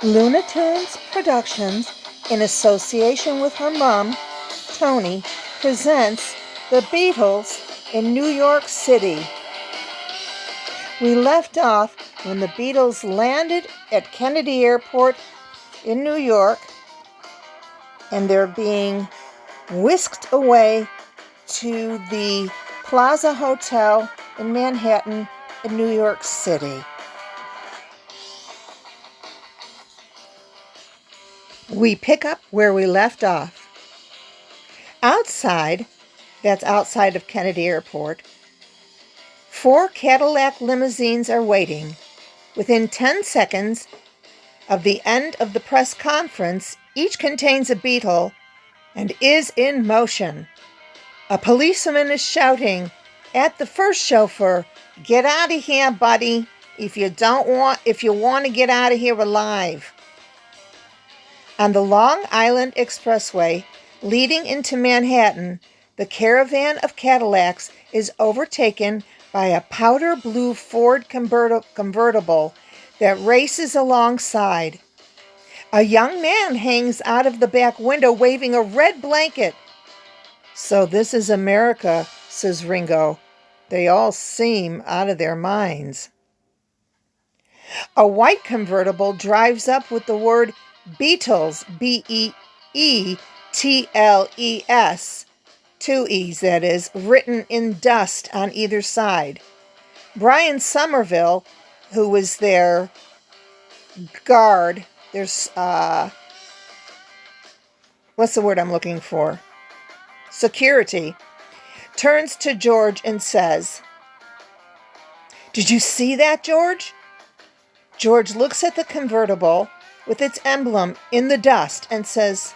Lunatunes Productions, in association with her mom, Tony, presents The Beatles in New York City. We left off when the Beatles landed at Kennedy Airport in New York, and they're being whisked away to the Plaza Hotel in Manhattan in New York City. We pick up where we left off. Outside, that's outside of Kennedy Airport, 4 Cadillac limousines are waiting. Within 10 seconds of the end of the press conference, each contains a Beatle and is in motion. A policeman is shouting at the first chauffeur, "Get out of here, buddy, if you want to get out of here alive." On the Long Island Expressway leading into Manhattan, the caravan of Cadillacs is overtaken by a powder blue Ford convertible that races alongside. A young man hangs out of the back window waving a red blanket. "So this is America," says Ringo. "They all seem out of their minds." A white convertible drives up with the word Beatles, Beetles, 2 E's that is, written in dust on either side. Brian Somerville, who was their guard, there's, what's the word I'm looking for? Security, turns to George and says, "Did you see that, George?" George looks at the convertible with its emblem in the dust and says,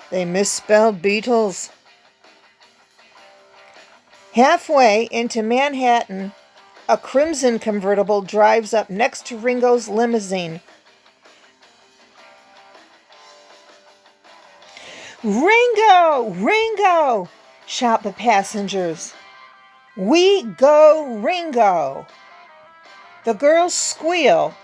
"They misspelled Beatles." Halfway into Manhattan, a crimson convertible drives up next to Ringo's limousine. "Ringo! Ringo!" shout the passengers. "We go Ringo!" The girls squeal,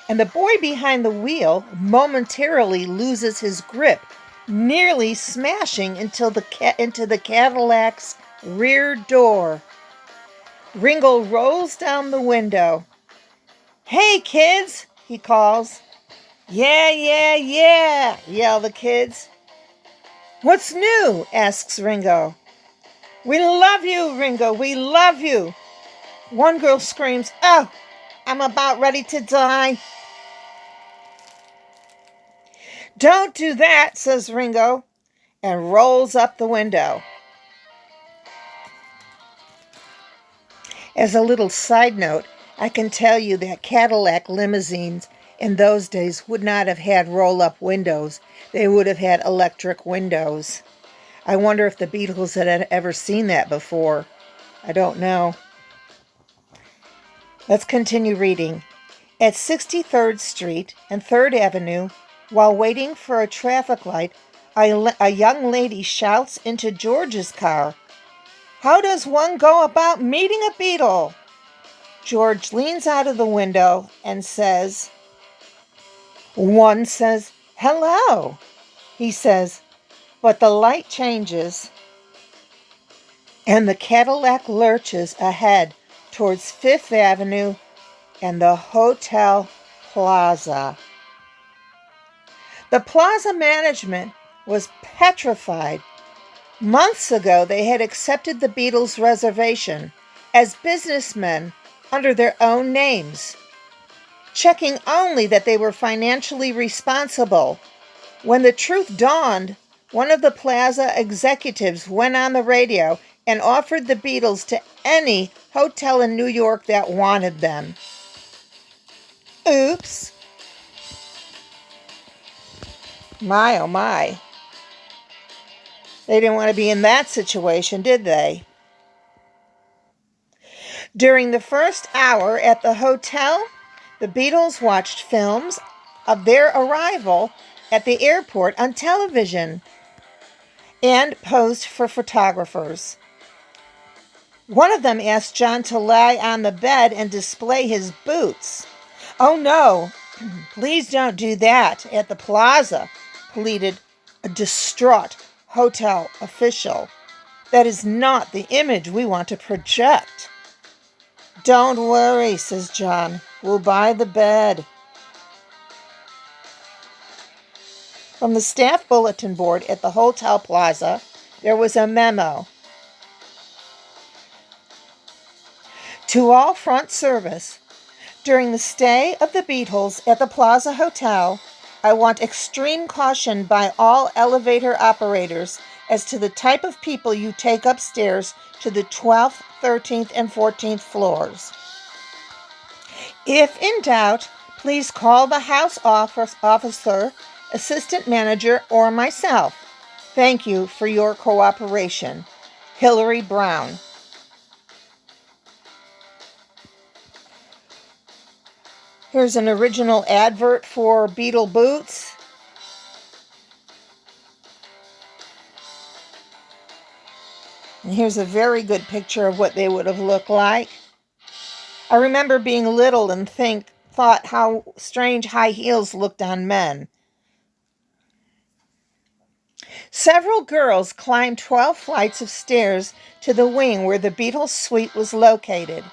and the boy behind the wheel momentarily loses his grip, nearly smashing into the Cadillac's rear door. Ringo rolls down the window. "Hey, kids," he calls. "Yeah, yeah, yeah," yell the kids. "What's new?" asks Ringo. "We love you, Ringo, we love you." One girl screams, "Oh, I'm about ready to die." "Don't do that," says Ringo, and rolls up the window. As a little side note, I can tell you that Cadillac limousines in those days would not have had roll-up windows. They would have had electric windows. I wonder if the Beatles had ever seen that before. I don't know. Let's continue reading. At 63rd Street and 3rd Avenue, while waiting for a traffic light, a young lady shouts into George's car, "How does one go about meeting a Beatle?" George leans out of the window and says, "One says, 'Hello,'" he says, but the light changes, and the Cadillac lurches ahead towards 5th Avenue and the Hotel Plaza. The Plaza management was petrified. Months ago, they had accepted the Beatles' reservation as businessmen under their own names, checking only that they were financially responsible. When the truth dawned, one of the Plaza executives went on the radio and offered the Beatles to any hotel in New York that wanted them. Oops. My, oh my. They didn't want to be in that situation, did they? During the first hour at the hotel, the Beatles watched films of their arrival at the airport on television and posed for photographers. One of them asked John to lie on the bed and display his boots. "Oh no, Please don't do that at the plaza, pleaded a distraught hotel official. That is not the image we want to project. Don't worry, says John. We'll buy the bed. From the staff bulletin board at the hotel plaza, there was a memo. To all front service, during the stay of the Beatles at the Plaza Hotel, I want extreme caution by all elevator operators as to the type of people you take upstairs to the 12th, 13th, and 14th floors. If in doubt, please call the house officer, assistant manager, or myself. Thank you for your cooperation. Hillary Brown. Here's an original advert for Beatle boots. And here's a very good picture of what they would have looked like. I remember being little and thought how strange high heels looked on men. Several girls climbed 12 flights of stairs to the wing where the Beatles suite was located.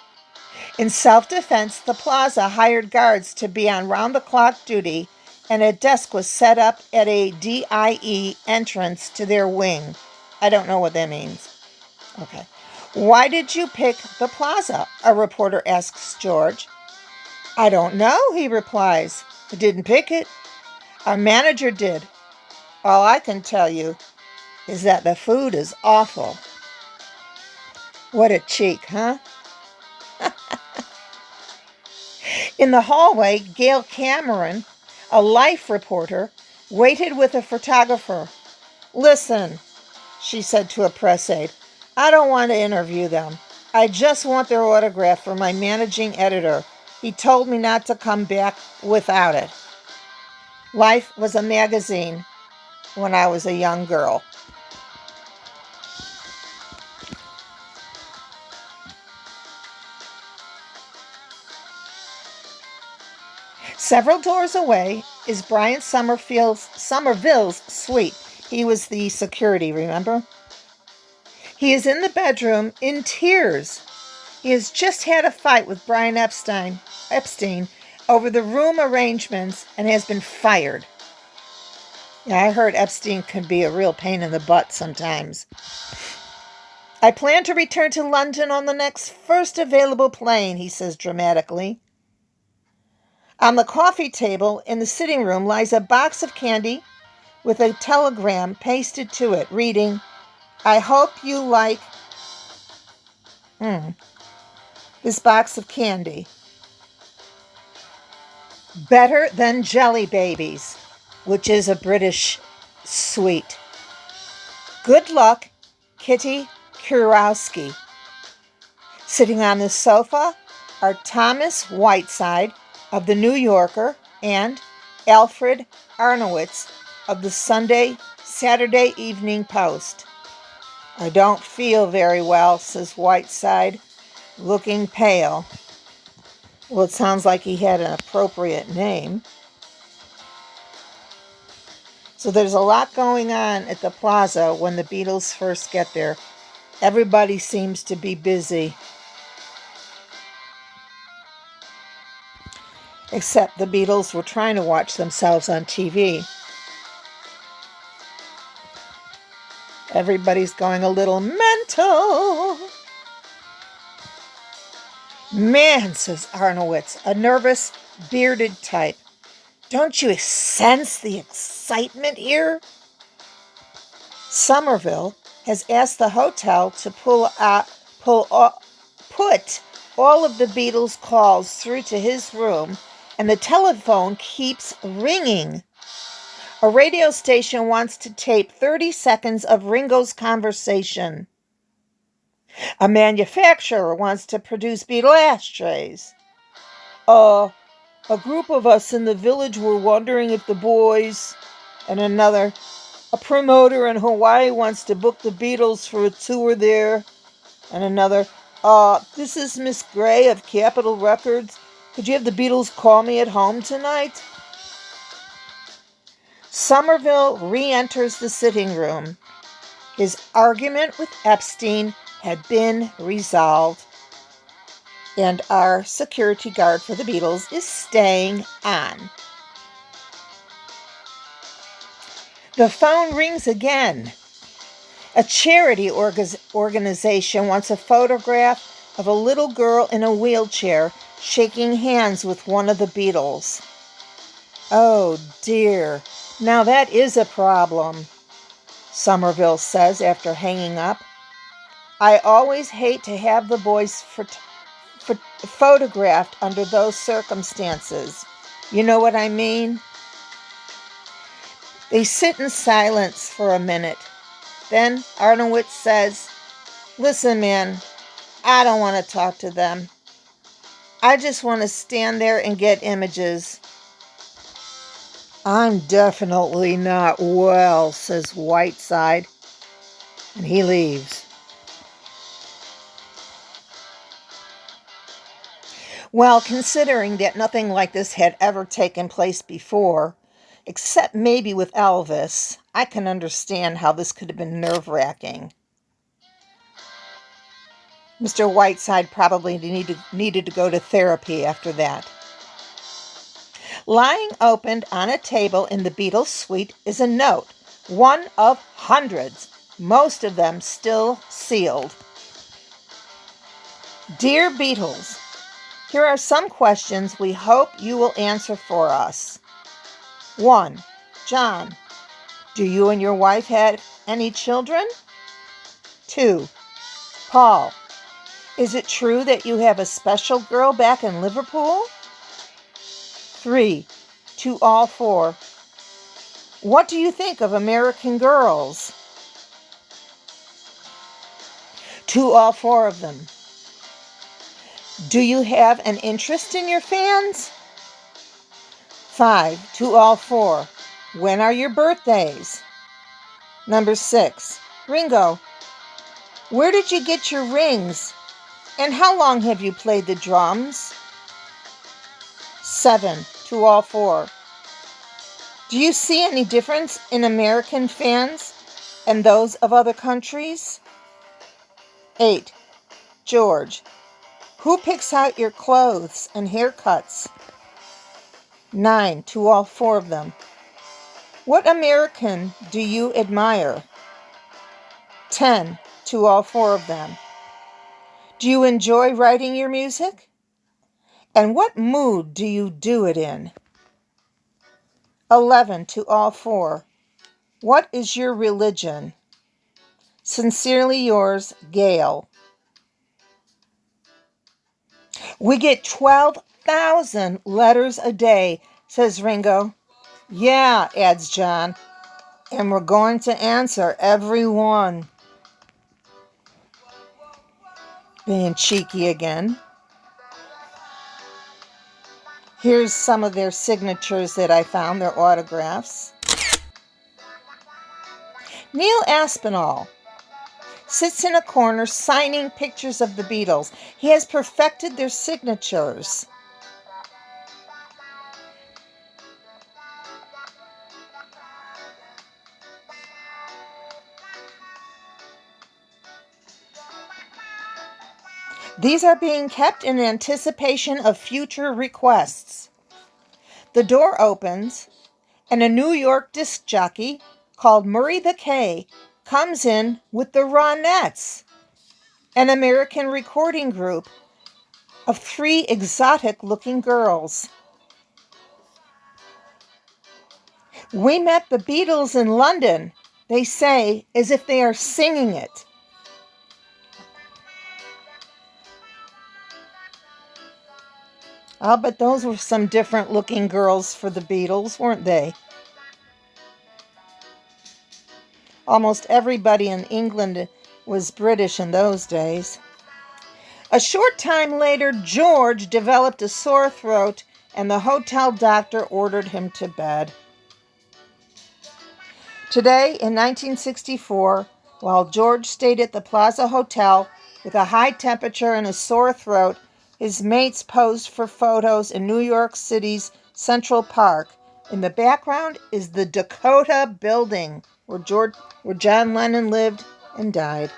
In self-defense, the plaza hired guards to be on round-the-clock duty, and a desk was set up at a DIE entrance to their wing. I don't know what that means. Okay. Why did you pick the plaza? A reporter asks George. I don't know, he replies. I didn't pick it. Our manager did. All I can tell you is that the food is awful. What a cheek, huh? In the hallway, Gail Cameron, a Life reporter, waited with a photographer. Listen, she said to a press aide, I don't want to interview them. I just want their autograph for my managing editor. He told me not to come back without it. Life was a magazine when I was a young girl. Several doors away is Brian Somerville's suite. He was the security, remember? He is in the bedroom in tears. He has just had a fight with Brian Epstein over the room arrangements and has been fired. Yeah, I heard Epstein can be a real pain in the butt sometimes. I plan to return to London on the next first available plane, he says dramatically. On the coffee table in the sitting room lies a box of candy with a telegram pasted to it reading, I hope you like this box of candy. Better than Jelly Babies, which is a British sweet. Good luck, Kitty Kurowski. Sitting on the sofa are Thomas Whiteside of the New Yorker and Alfred Arnowitz of the Saturday Evening Post. I don't feel very well, says Whiteside, looking pale. Well, it sounds like he had an appropriate name. So there's a lot going on at the plaza when the Beatles first get there. Everybody seems to be busy. Except the Beatles were trying to watch themselves on TV. Everybody's going a little mental. Man, says Arnowitz, a nervous, bearded type. Don't you sense the excitement here? Somerville has asked the hotel to put all of the Beatles' calls through to his room, and the telephone keeps ringing. A radio station wants to tape 30 seconds of Ringo's conversation. A manufacturer wants to produce Beatle ashtrays. A group of us in the village were wondering if the boys, and another, a promoter in Hawaii wants to book the Beatles for a tour there, and another, this is Miss Gray of Capitol Records. Could you have the Beatles call me at home tonight? Somerville re-enters the sitting room. His argument with Epstein had been resolved, and our security guard for the Beatles is staying on. The phone rings again. A charity organization wants a photograph of a little girl in a wheelchair shaking hands with one of the Beatles. Oh dear, now that is a problem, Somerville says after hanging up. I always hate to have the boys photographed under those circumstances. You know what I mean? They sit in silence for a minute. Then Arnowitz says, "Listen, man, I don't want to talk to them. I just want to stand there and get images." "I'm definitely not well," says Whiteside, and he leaves. Well, considering that nothing like this had ever taken place before, except maybe with Elvis, I can understand how this could have been nerve-wracking. Mr. Whiteside probably needed to go to therapy after that. Lying opened on a table in the Beatles suite is a note, one of hundreds, most of them still sealed. Dear Beatles, here are some questions we hope you will answer for us. 1. John, do you and your wife have any children? 2. Paul, is it true that you have a special girl back in Liverpool? 3. To all four, what do you think of American Girls? To all four of them, do you have an interest in your fans? 5. To all four, when are your birthdays? Number 6. Ringo, where did you get your rings? And how long have you played the drums? 7. To all four, do you see any difference in American fans and those of other countries? 8. George, who picks out your clothes and haircuts? 9. To all four of them, what American do you admire? 10. To all four of them, do you enjoy writing your music? And what mood do you do it in? 11. To all four, what is your religion? Sincerely yours, Gail. We get 12,000 letters a day, says Ringo. Yeah, adds John, and we're going to answer every one. Being cheeky again. Here's some of their signatures that I found, their autographs. Neil Aspinall sits in a corner signing pictures of the Beatles. He has perfected their signatures. These are being kept in anticipation of future requests. The door opens, and a New York disc jockey called Murray the K comes in with the Ronettes, an American recording group of 3 exotic-looking girls. We met the Beatles in London, they say, as if they are singing it. I'll bet those were some different-looking girls for the Beatles, weren't they? Almost everybody in England was British in those days. A short time later, George developed a sore throat, and the hotel doctor ordered him to bed. Today, in 1964, while George stayed at the Plaza Hotel with a high temperature and a sore throat, His mates posed for photos in New York City's Central Park. In the background is the Dakota Building, where John Lennon lived and died.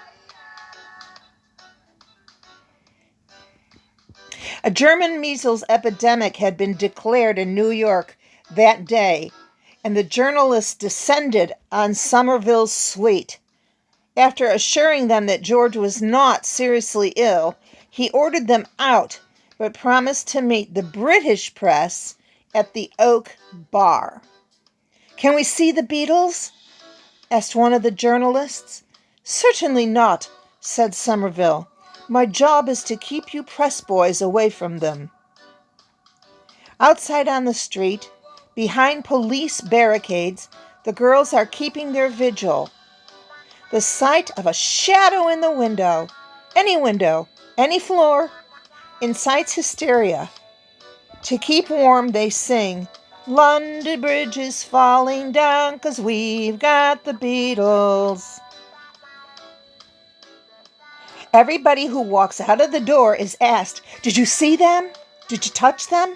A German measles epidemic had been declared in New York that day, and the journalists descended on Somerville's suite. After assuring them that George was not seriously ill, he ordered them out, but promised to meet the British press at the Oak Bar. "Can we see the Beatles?" asked one of the journalists. "Certainly not," said Somerville. "My job is to keep you press boys away from them." Outside on the street, behind police barricades, the girls are keeping their vigil. The sight of a shadow in the window, any floor, incites hysteria. To keep warm, they sing, "London Bridge is falling down 'cause we've got the Beatles." Everybody who walks out of the door is asked, "Did you see them? Did you touch them?"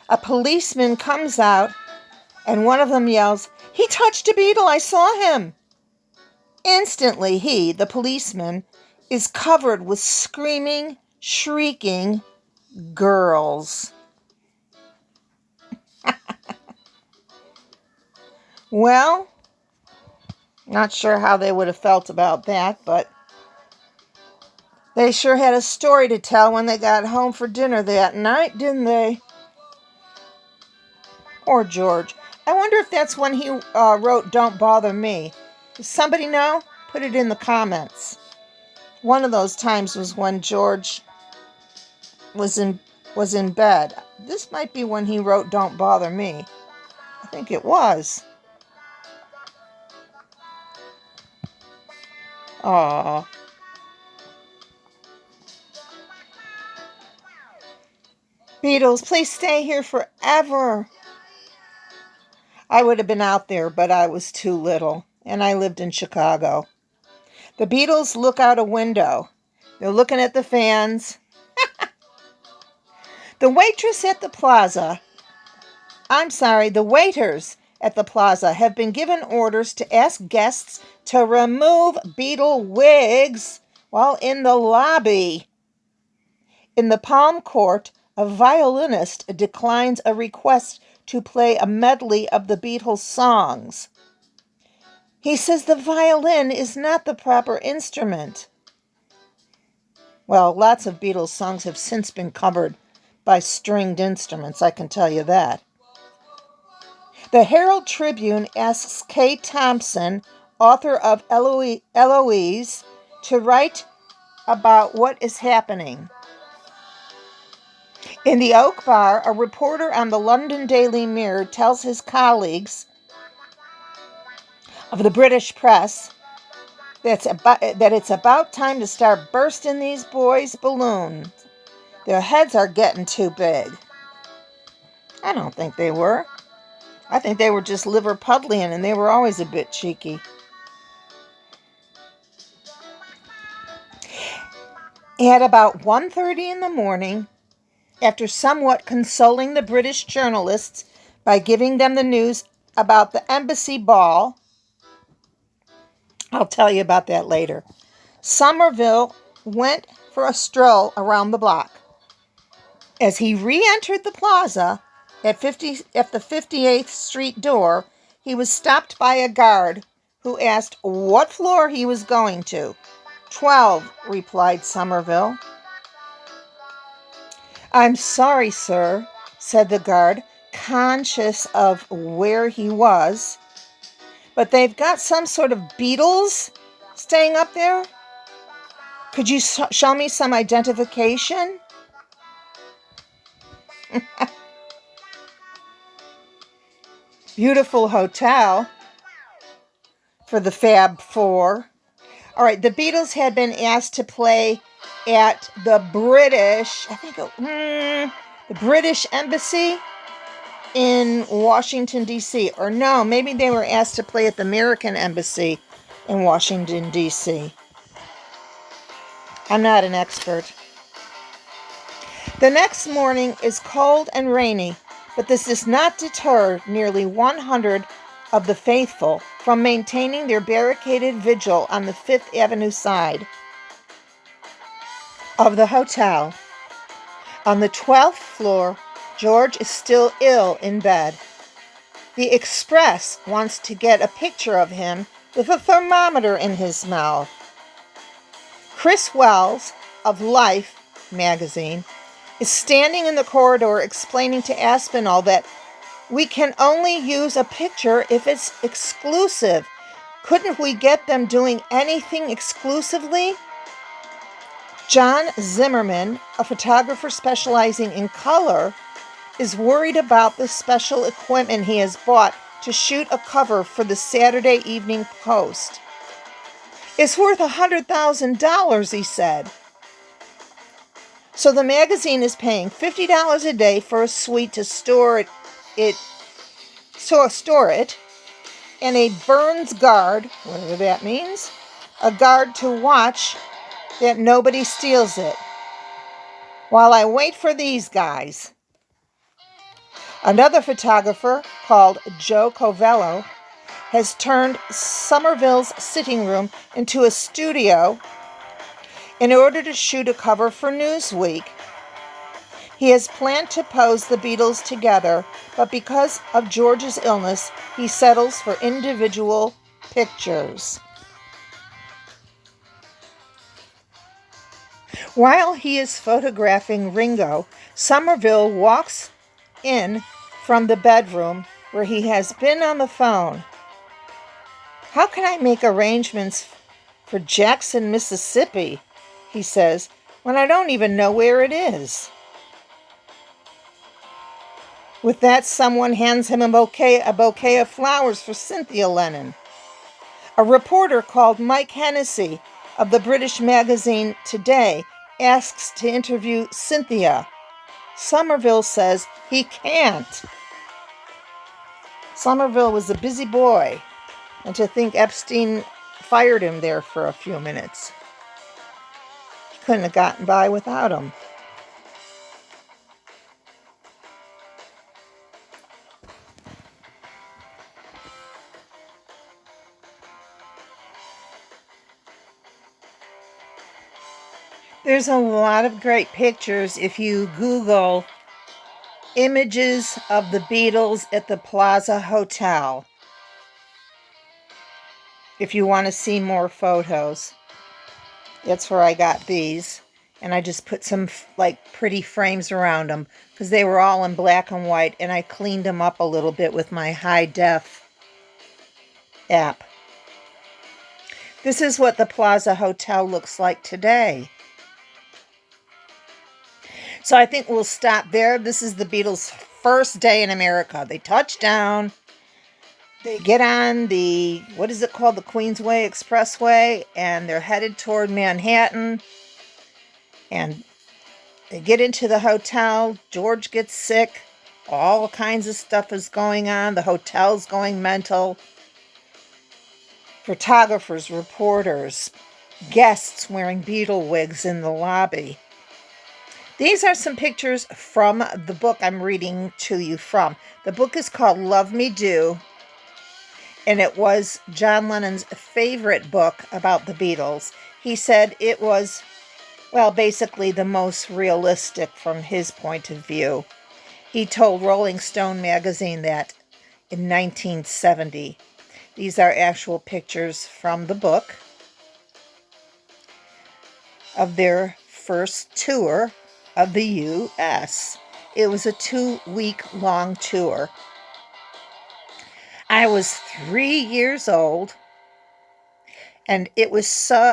A policeman comes out, and one of them yells, "He touched a Beatle, I saw him." Instantly he, the policeman, is covered with screaming, shrieking girls. Well, not sure how they would have felt about that, but they sure had a story to tell when they got home for dinner that night, didn't they? Or George. I wonder if that's when he wrote "Don't Bother Me." Does somebody know? Put it in the comments. One of those times was when George was in bed. This might be when he wrote "Don't Bother Me." I think it was. Aww. Beatles, please stay here forever. I would have been out there, but I was too little, and I lived in Chicago. The Beatles look out a window. They're looking at the fans. The waiters at the plaza have been given orders to ask guests to remove Beatle wigs while in the lobby. In the Palm Court, a violinist declines a request to play a medley of the Beatles songs. He says the violin is not the proper instrument. Well, lots of Beatles songs have since been covered by stringed instruments, I can tell you that. The Herald Tribune asks Kay Thompson, author of Eloise, to write about what is happening. In the Oak Bar, a reporter on the London Daily Mirror tells his colleagues of the British press that it's about time to start bursting these boys' balloons. Their heads are getting too big. I don't think they were. I think they were just Liverpudlian, and they were always a bit cheeky. At about 1:30 in the morning, after somewhat consoling the British journalists by giving them the news about the embassy ball, I'll tell you about that later, Somerville went for a stroll around the block. As he re-entered the plaza at the 58th Street door, he was stopped by a guard who asked what floor he was going to. 12, replied Somerville. I'm sorry, sir, said the guard, conscious of where he was, but they've got some sort of Beatles staying up there. Could you show me some identification? Beautiful hotel for the Fab Four. All right, the Beatles had been asked to play at the British Embassy in Washington, D.C. Or no, maybe they were asked to play at the American Embassy in Washington, D.C. I'm not an expert. The next morning is cold and rainy, but this does not deter nearly 100 of the faithful from maintaining their barricaded vigil on the Fifth Avenue side of the hotel. On the 12th floor, George is still ill in bed. The Express wants to get a picture of him with a thermometer in his mouth. Chris Wells of Life magazine is standing in the corridor explaining to Aspinall that we can only use a picture if it's exclusive. Couldn't we get them doing anything exclusively? John Zimmerman, a photographer specializing in color, is worried about the special equipment he has bought to shoot a cover for the Saturday Evening Post. It's worth $100,000, he said. So the magazine is paying $50 a day for a suite to store it, and a Burns guard, whatever that means, a guard to watch that nobody steals it. While I wait for these guys. Another photographer called Joe Covello has turned Somerville's sitting room into a studio in order to shoot a cover for Newsweek. He has planned to pose the Beatles together, but because of George's illness, he settles for individual pictures. While he is photographing Ringo, Somerville walks in from the bedroom where he has been on the phone. How can I make arrangements for Jackson, Mississippi, he says, when I don't even know where it is? With that, someone hands him a bouquet of flowers for Cynthia Lennon. A reporter called Mike Hennessy of the British magazine Today asks to interview Cynthia. Somerville says he can't. Somerville was a busy boy, and to think Epstein fired him there for a few minutes. He couldn't have gotten by without him. There's a lot of great pictures if you Google images of the Beatles at the Plaza Hotel. If you want to see more photos. That's where I got these. And I just put some pretty frames around them because they were all in black and white, and I cleaned them up a little bit with my high def app. This is what the Plaza Hotel looks like today. So I think we'll stop there. This is the Beatles' first day in America. They touch down. They get on the, what is it called? The Queensway Expressway. And they're headed toward Manhattan. And they get into the hotel. George gets sick. All kinds of stuff is going on. The hotel's going mental. Photographers, reporters, guests wearing Beatle wigs in the lobby. These are some pictures from the book I'm reading to you from. The book is called Love Me Do, and it was John Lennon's favorite book about the Beatles. He said it was, basically the most realistic from his point of view. He told Rolling Stone magazine that in 1970. These are actual pictures from the book of their first tour of the U.S. It was a 2-week-long tour. I was 3 years old, and it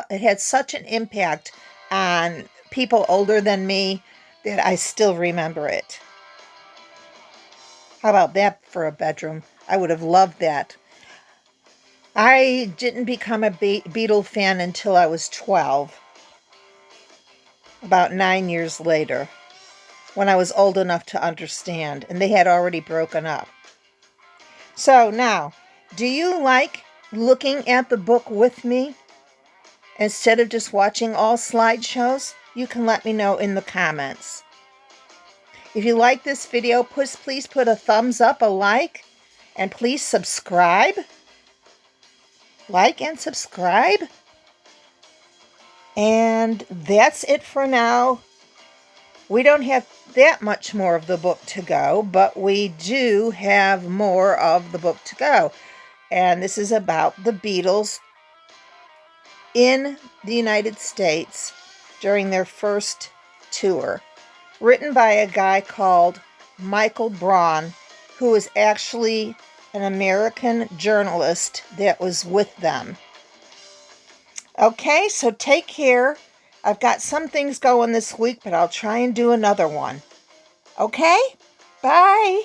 had such an impact on people older than me that I still remember it. How about that for a bedroom? I would have loved that. I didn't become a Beatle fan until I was 12. About 9 years later, when I was old enough to understand, and they had already broken up. So now, do you like looking at the book with me instead of just watching all slideshows? You can let me know in the comments. If you like this video, please put a thumbs up, a like, and please subscribe. Like and subscribe. And that's it for now. We don't have that much more of the book to go, but we do have more of the book to go. And this is about the Beatles in the United States during their first tour. Written by a guy called Michael Braun, who is actually an American journalist that was with them. Okay, so take care. I've got some things going this week, but I'll try and do another one. Okay? Bye.